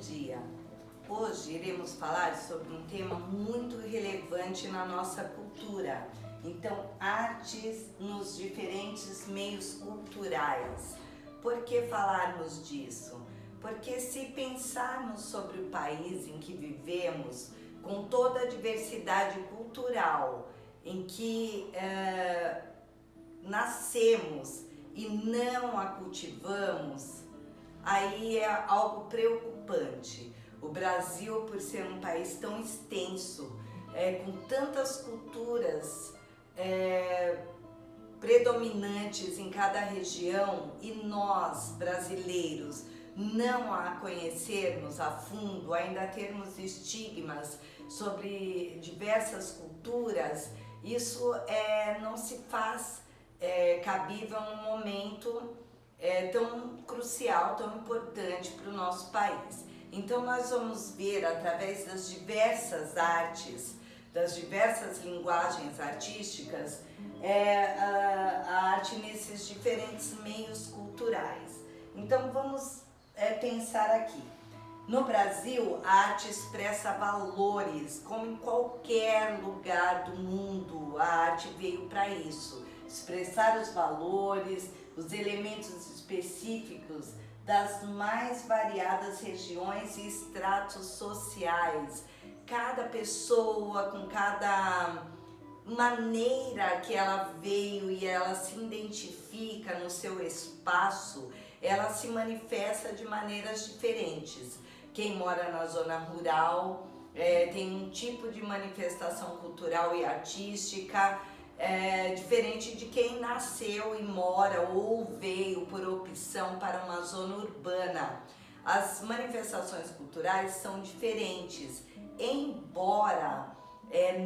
dia! Hoje iremos falar sobre um tema muito relevante na nossa cultura. Então, artes nos diferentes meios culturais. Por que falarmos disso? Porque se pensarmos sobre o país em que vivemos, com toda a diversidade cultural, em que nascemos e não a cultivamos, aí é algo preocupante. O Brasil, por ser um país tão extenso, com tantas culturas predominantes em cada região, e nós, brasileiros, não a conhecermos a fundo, ainda termos estigmas sobre diversas culturas, isso não se faz cabível num momento tão crucial, tão importante para o nosso país. Então nós vamos ver através das diversas artes, das diversas linguagens artísticas, a arte nesses diferentes meios culturais. Então vamos pensar aqui. No Brasil, a arte expressa valores, como em qualquer lugar do mundo, a arte veio para isso. Expressar os valores, os elementos específicos das mais variadas regiões e estratos sociais. Cada pessoa, com cada maneira que ela veio e ela se identifica no seu espaço, ela se manifesta de maneiras diferentes. Quem mora na zona rural tem um tipo de manifestação cultural e artística diferente de quem nasceu e mora ou veio por opção para uma zona urbana. As manifestações culturais são diferentes, embora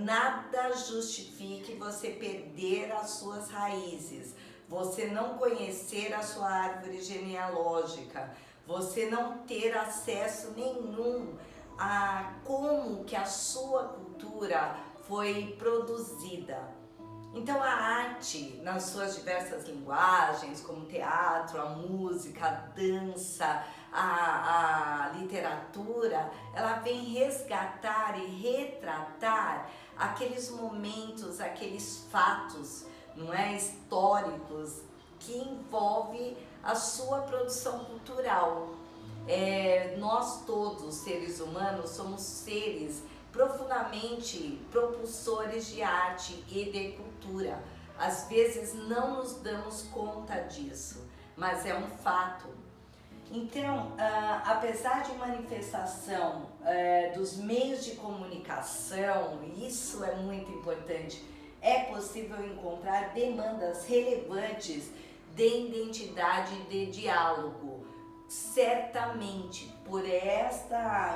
nada justifique você perder as suas raízes, você não conhecer a sua árvore genealógica, você não ter acesso nenhum a como que a sua cultura foi produzida. Então a arte, nas suas diversas linguagens, como teatro, a música, a dança, a literatura, ela vem resgatar e retratar aqueles momentos, aqueles fatos, não é, históricos, que envolve a sua produção cultural. Nós todos, seres humanos, somos seres profundamente propulsores de arte e de cultura. Às vezes não nos damos conta disso, mas é um fato. Então, apesar de manifestação dos meios de comunicação, isso é muito importante, é possível encontrar demandas relevantes de identidade e de diálogo. Certamente, por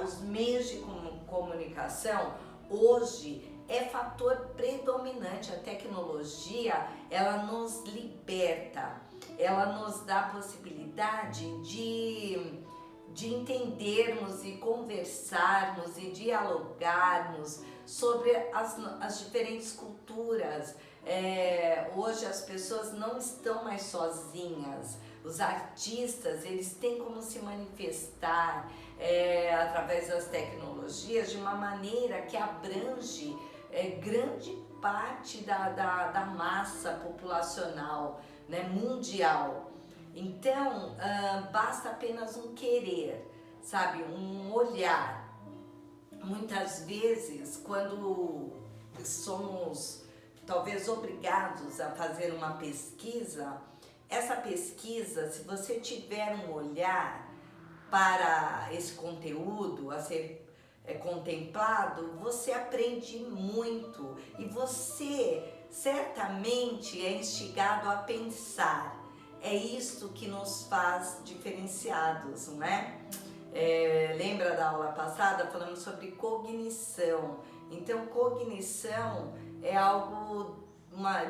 os meios de comunicação, hoje é fator predominante. A tecnologia, ela nos liberta, ela nos dá a possibilidade de entendermos e conversarmos e dialogarmos sobre as diferentes culturas. Hoje as pessoas não estão mais sozinhas. Os artistas, eles têm como se manifestar através das tecnologias de uma maneira que abrange grande parte da massa populacional, né, mundial. Então, basta apenas um querer, sabe, um olhar. Muitas vezes, quando somos talvez obrigados a fazer uma pesquisa, essa pesquisa, se você tiver um olhar para esse conteúdo a ser contemplado, você aprende muito e você certamente é instigado a pensar. É isso que nos faz diferenciados, não é? Lembra da aula passada? Falamos sobre cognição. Então, cognição é algo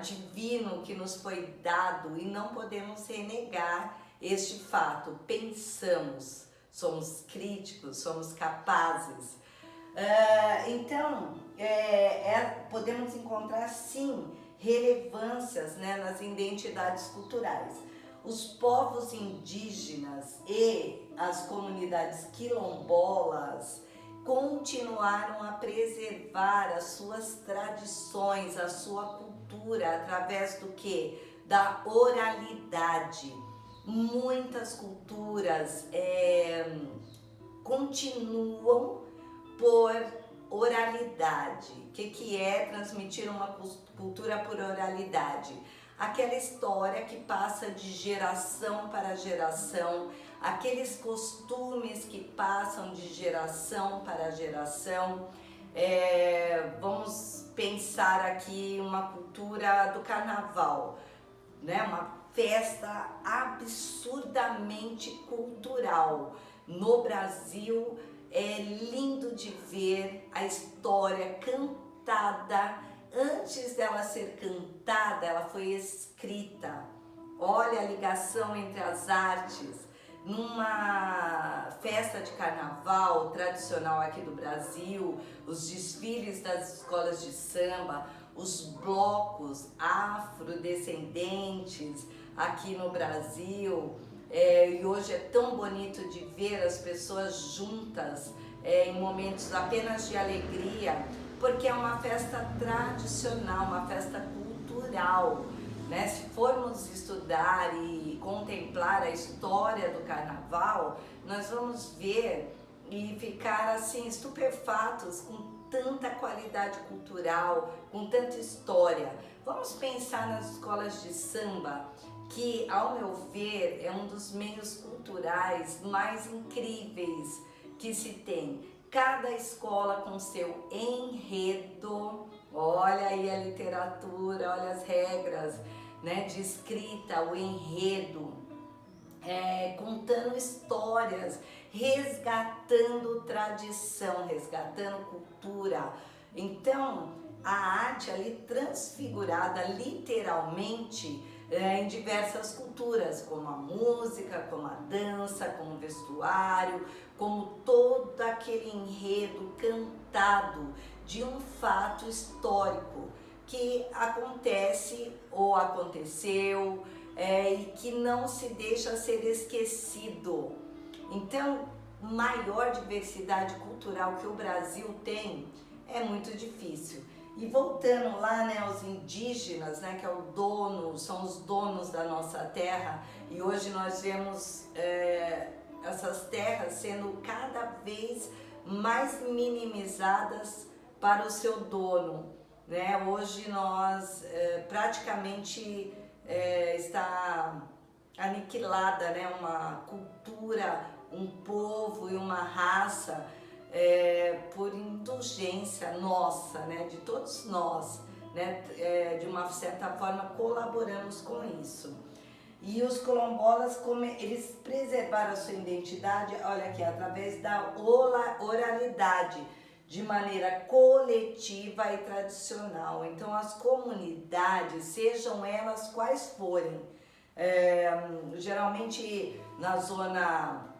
divino que nos foi dado e não podemos renegar este fato. Pensamos, somos críticos, somos capazes. Então, podemos encontrar sim relevâncias, né, nas identidades culturais. os povos indígenas e as comunidades quilombolas continuaram a preservar as suas tradições, a sua cultura, através do quê? Da oralidade. Muitas culturas continuam por oralidade. O que é transmitir uma cultura por oralidade? Aquela história que passa de geração para geração, aqueles costumes que passam de geração para geração. Vamos pensar aqui uma cultura do carnaval, né? Uma festa absurdamente cultural. No Brasil é lindo de ver a história cantada. Antes dela ser cantada, ela foi escrita. Olha a ligação entre as artes. Numa festa de carnaval tradicional aqui do Brasil, os desfiles das escolas de samba, os blocos afrodescendentes aqui no Brasil, e hoje é tão bonito de ver as pessoas juntas em momentos apenas de alegria, porque é uma festa tradicional, uma festa cultural, né? Se formos estudar e contemplar a história do carnaval, nós vamos ver e ficar assim estupefatos com tanta qualidade cultural, com tanta história. Vamos pensar nas escolas de samba, que, ao meu ver, é um dos meios culturais mais incríveis que se tem. Cada escola com seu enredo, olha aí a literatura, olha as regras, né, de escrita, o enredo, contando histórias, resgatando tradição, resgatando cultura. Então, a arte ali transfigurada literalmente em diversas culturas, como a música, como a dança, como o vestuário, como todo aquele enredo cantado de um fato histórico que acontece ou aconteceu e que não se deixa ser esquecido. Então, maior diversidade cultural que o Brasil tem é muito difícil. E voltando lá, né, aos indígenas, né, que são os donos da nossa terra, e hoje nós vemos essas terras sendo cada vez mais minimizadas para o seu dono, né? Hoje nós praticamente está aniquilada, né, uma cultura, um povo e uma raça por indulgência nossa, né, de todos nós, né, de uma certa forma colaboramos com isso. E os quilombolas, eles preservaram a sua identidade, olha aqui, através da oralidade, de maneira coletiva e tradicional. Então as comunidades, sejam elas quais forem, geralmente na zona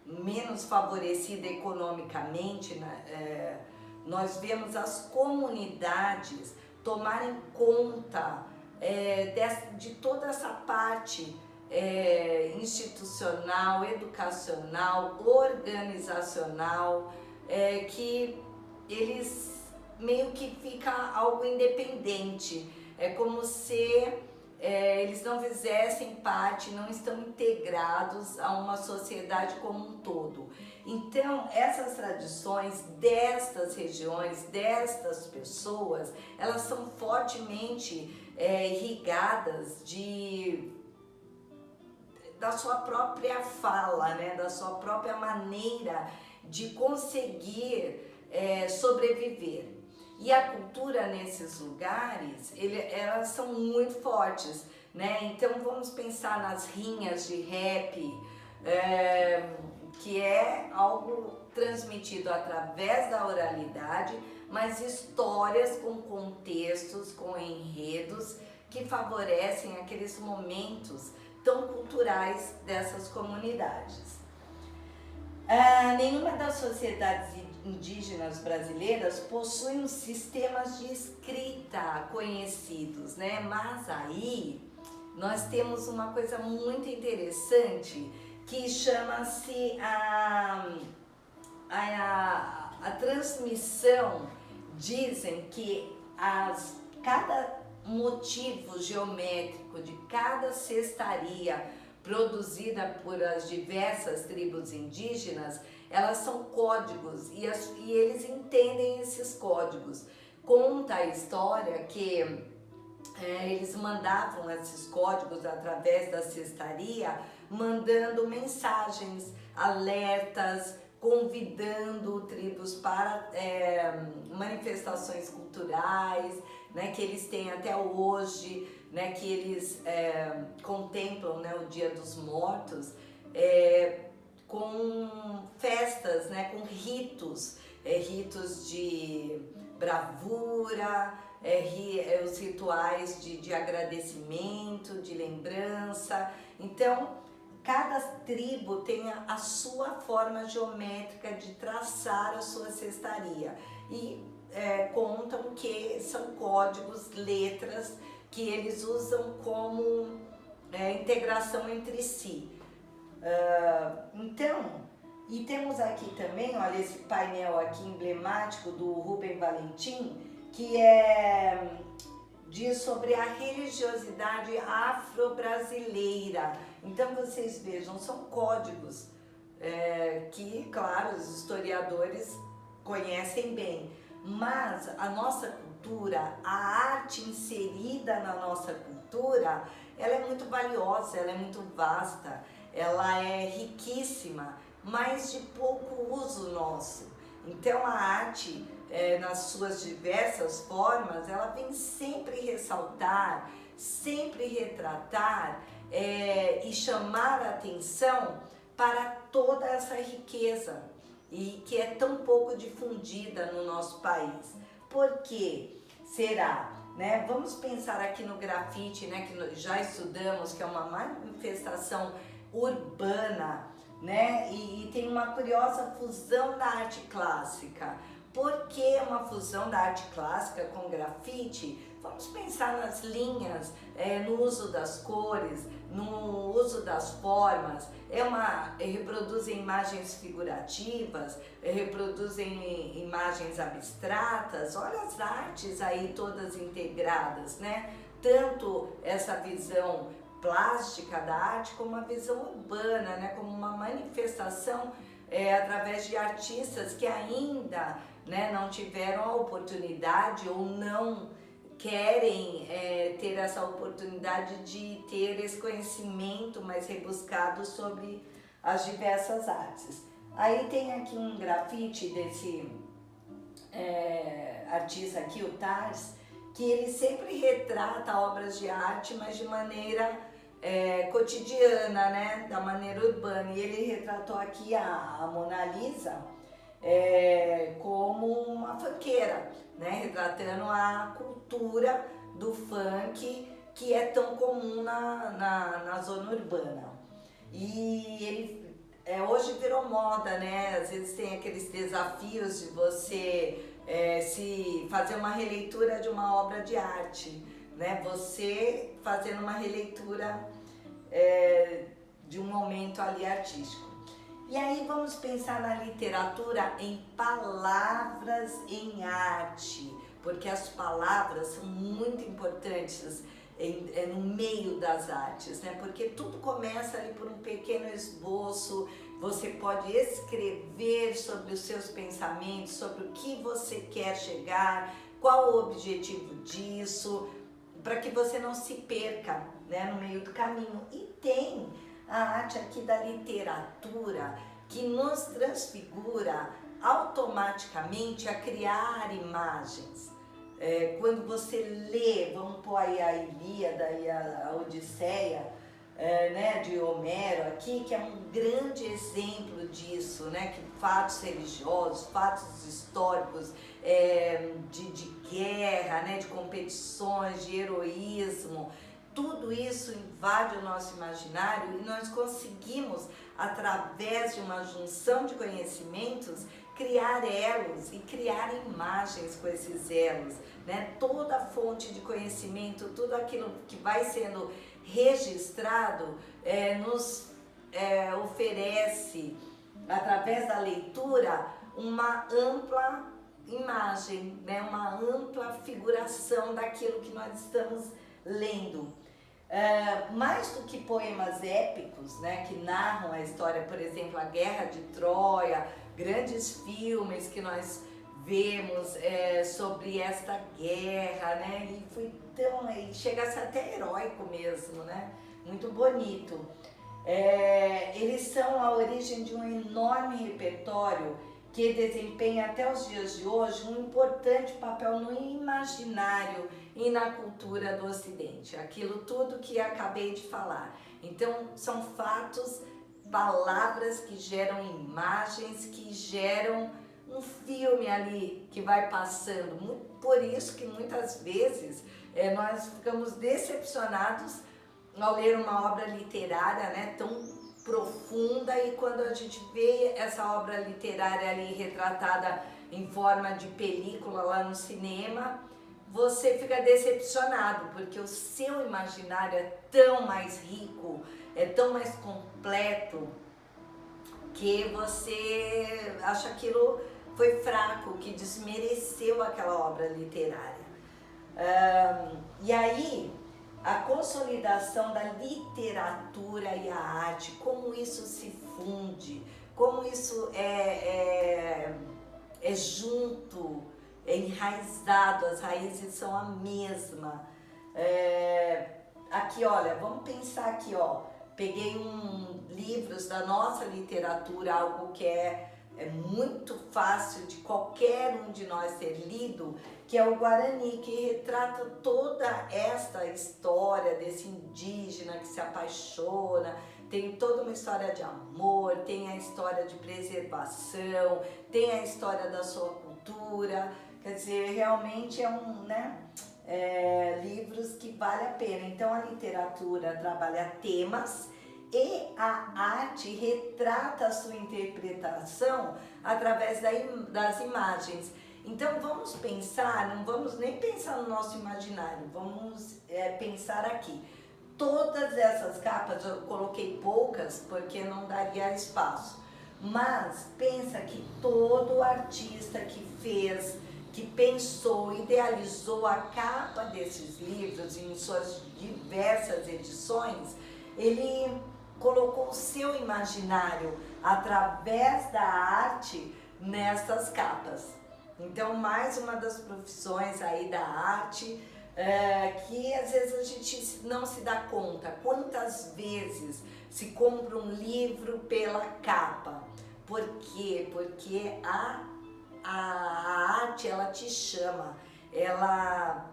menos favorecida economicamente, né, nós vemos as comunidades tomarem conta de toda essa parte institucional, educacional, organizacional, que eles meio que fica algo independente. É como se eles não fizessem parte, não estão integrados a uma sociedade como um todo. Então, essas tradições destas regiões, destas pessoas, elas são fortemente irrigadas da sua própria fala, né? Da sua própria maneira de conseguir sobreviver. E a cultura nesses lugares, elas são muito fortes, né? Então vamos pensar nas rinhas de rap, que é algo transmitido através da oralidade, mas histórias com contextos, com enredos que favorecem aqueles momentos tão culturais dessas comunidades. Nenhuma das sociedades indígenas brasileiras possuem sistemas de escrita conhecidos, né? Mas aí nós temos uma coisa muito interessante que chama-se a transmissão. Dizem que cada motivo geométrico de cada cestaria produzida por as diversas tribos indígenas, elas são códigos e eles entendem esses códigos. Conta a história que eles mandavam esses códigos através da cestaria, mandando mensagens, alertas, convidando tribos para manifestações culturais, né, que eles têm até hoje, né, que eles contemplam, né, o Dia dos Mortos, com festas, né, com ritos, ritos de bravura, os rituais de agradecimento, de lembrança. Então, cada tribo tem a sua forma geométrica de traçar a sua cestaria e contam que são códigos, letras que eles usam como integração entre si. Então, e temos aqui também, olha, esse painel aqui emblemático do Rubem Valentim, que diz sobre a religiosidade afro-brasileira. Então vocês vejam, são códigos que, claro, os historiadores conhecem bem, mas a nossa cultura, a arte inserida na nossa cultura, ela é muito valiosa, ela é muito vasta, ela é riquíssima, mas de pouco uso nosso. Então a arte, nas suas diversas formas, ela vem sempre ressaltar, sempre retratar e chamar a atenção para toda essa riqueza e que é tão pouco difundida no nosso país. Por quê? Será? Né? Vamos pensar aqui no grafite, né, que já estudamos, que é uma manifestação urbana, né? E tem uma curiosa fusão da arte clássica. Por que uma fusão da arte clássica com grafite? Vamos pensar nas linhas, no uso das cores, no uso das formas. Reproduzem imagens figurativas, reproduzem imagens abstratas. Olha as artes aí todas integradas, né? Tanto essa visão plástica da arte como a visão urbana, né? Como uma manifestação através de artistas que ainda, né, não tiveram a oportunidade ou não querem ter essa oportunidade de ter esse conhecimento mais rebuscado sobre as diversas artes. Aí tem aqui um grafite desse artista aqui, o Tars, que ele sempre retrata obras de arte, mas de maneira cotidiana, né, da maneira urbana. E ele retratou aqui a Mona Lisa como uma funkeira, né, retratando a cultura do funk que é tão comum na zona urbana. E ele hoje virou moda, né? Às vezes tem aqueles desafios de você se fazer uma releitura de uma obra de arte, né? Você fazendo uma releitura de um momento ali artístico. E aí vamos pensar na literatura em palavras em arte, porque as palavras são muito importantes no meio das artes, né? Porque tudo começa ali por um pequeno esboço. Você pode escrever sobre os seus pensamentos, sobre o que você quer chegar, qual o objetivo disso, para que você não se perca, né, no meio do caminho. E tem a arte aqui da literatura que nos transfigura automaticamente a criar imagens. Quando você lê, vamos pôr aí a Ilíada e a Odisseia, né, de Homero aqui, que é um grande exemplo disso, né, que fatos religiosos, fatos históricos, de guerra, né, de competições, de heroísmo, tudo isso invade o nosso imaginário e nós conseguimos, através de uma junção de conhecimentos, criar elos e criar imagens com esses elos, né? Toda fonte de conhecimento, tudo aquilo que vai sendo registrado nos oferece, através da leitura, uma ampla imagem, né? Uma ampla figuração daquilo que nós estamos lendo. Mais do que poemas épicos, né, que narram a história, por exemplo, a Guerra de Troia, grandes filmes que nós vemos sobre esta guerra, né, e chega a ser até heróico mesmo, né, muito bonito. Eles são a origem de um enorme repertório que desempenha até os dias de hoje um importante papel no imaginário e na cultura do Ocidente. Aquilo tudo que acabei de falar. Então, são fatos, palavras que geram imagens, que geram um filme ali que vai passando. Por isso que muitas vezes nós ficamos decepcionados ao ler uma obra literária, né, tão profunda, e quando a gente vê essa obra literária ali retratada em forma de película lá no cinema, você fica decepcionado, porque o seu imaginário é tão mais rico, é tão mais completo, que você acha aquilo foi fraco, que desmereceu aquela obra literária. E aí, a consolidação da literatura e a arte, como isso se funde, como isso é junto, é enraizado, as raízes são a mesma. Aqui, olha, vamos pensar aqui, ó, peguei livros da nossa literatura, algo que é muito fácil de qualquer um de nós ter lido, que é o Guarani, que retrata toda esta história desse indígena que se apaixona, tem toda uma história de amor, tem a história de preservação, tem a história da sua cultura, quer dizer, realmente livros que vale a pena. Então a literatura trabalha temas e a arte retrata a sua interpretação através das imagens. Então vamos pensar, não vamos nem pensar no nosso imaginário, vamos pensar aqui. Todas essas capas, eu coloquei poucas porque não daria espaço, mas pensa que todo artista que fez, que pensou, idealizou a capa desses livros em suas diversas edições, ele colocou o seu imaginário através da arte nessas capas. Então, mais uma das profissões aí da arte, que às vezes a gente não se dá conta. Quantas vezes se compra um livro pela capa? Por quê? Porque a arte, ela te chama, ela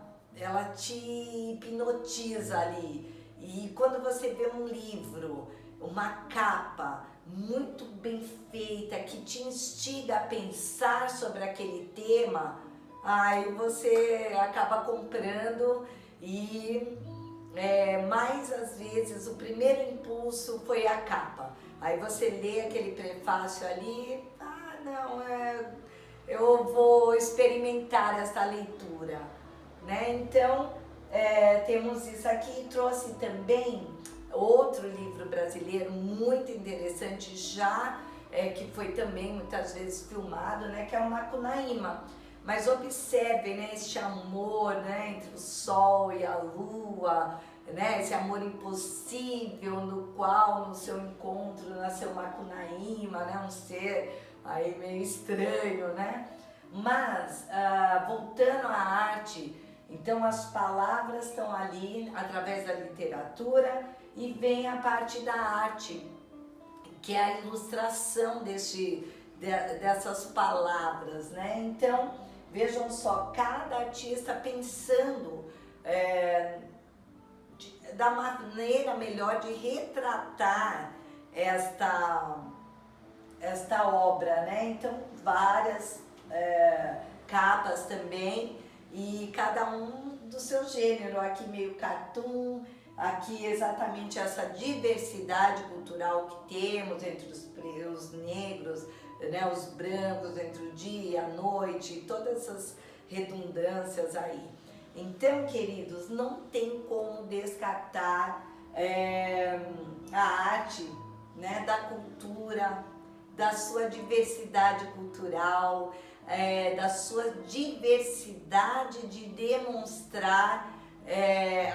te hipnotiza ali. E quando você vê um livro, uma capa muito bem feita, que te instiga a pensar sobre aquele tema, aí você acaba comprando e mais às vezes o primeiro impulso foi a capa. Aí você lê aquele prefácio ali, eu vou experimentar essa leitura, né? Então, temos isso aqui. Trouxe também outro livro brasileiro muito interessante, que foi também muitas vezes filmado, né, que é o Macunaíma. Mas observem, né, este amor, né, entre o sol e a lua, né, esse amor impossível no qual no seu encontro nasceu Macunaíma, né, um ser aí meio estranho, né? Mas, voltando à arte, então as palavras estão ali através da literatura, e vem a parte da arte, que é a ilustração dessas palavras, né? Então, vejam só, cada artista pensando da maneira melhor de retratar esta obra, né? Então, várias capas também, e cada um do seu gênero, aqui meio cartoon, aqui exatamente essa diversidade cultural que temos entre os negros, né, os brancos, entre o dia e a noite, todas essas redundâncias aí. Então, queridos, não tem como descartar a arte, né, da cultura, da sua diversidade cultural, da sua diversidade de demonstrar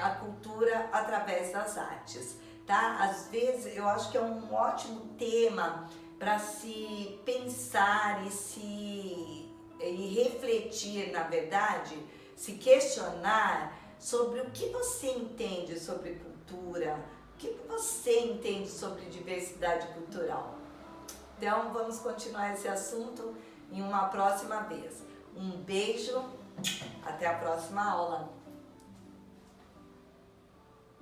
a cultura através das artes, tá? Às vezes eu acho que é um ótimo tema para se pensar e refletir, na verdade, se questionar sobre o que você entende sobre cultura, o que você entende sobre diversidade cultural. Então vamos continuar esse assunto em uma próxima vez. Um beijo, até a próxima aula.